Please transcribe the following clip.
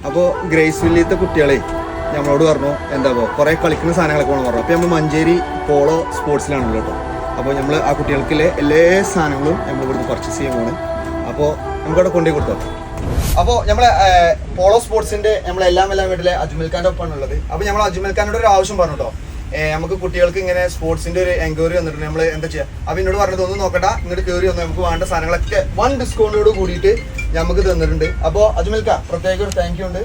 അപ്പോൾ ഗ്രേസ് വില്ലിയത്തെ കുട്ടികളെ നമ്മളോട് പറഞ്ഞു എന്താ കുറേ കളിക്കുന്ന സാധനങ്ങളൊക്കെ വേണം പറഞ്ഞു. അപ്പോൾ നമ്മൾ മഞ്ചേരി പോളോ സ്പോർട്സിലാണല്ലോ കേട്ടോ. അപ്പോൾ നമ്മൾ ആ കുട്ടികൾക്കുള്ള എല്ലാ സാധനങ്ങളും നമ്മൾ ഇവിടുന്ന് പർച്ചേസ് ചെയ്യാൻ പോകണം. അപ്പോൾ നമുക്കവിടെ കൊണ്ടുപോയി കൊടുത്തോ. അപ്പോൾ നമ്മളെ പോളോ സ്പോർട്സിന്റെ നമ്മളെല്ലാം വീട്ടിലെ അജ്മൽ ഖാൻ്റെ ഒപ്പമാണ് ഉള്ളത്. അപ്പോൾ നമ്മൾ അജ്മൽ ഖാനോട് ഒരു ആവശ്യം പറഞ്ഞു കേട്ടോ. നമുക്ക് കുട്ടികൾക്ക് ഇങ്ങനെ സ്പോർട്സിന്റെ ഒരു എൻക്വയറി വന്നിട്ടുണ്ട്, നമ്മൾ എന്താ ചെയ്യുക. അപ്പോൾ എന്നോട് പറഞ്ഞത് ഒന്നും നോക്കണ്ട, ഇങ്ങോട്ട് കയറി വന്ന് നമുക്ക് വേണ്ട സാധനങ്ങളൊക്കെ 1 ഡിസ്കൗണ്ടോട് കൂടിയിട്ട് നമുക്ക് തന്നിട്ടുണ്ട്. അപ്പോൾ അജ്മൽ ഖാൻ പ്രത്യേക ഒരു താങ്ക് യു ഉണ്ട്.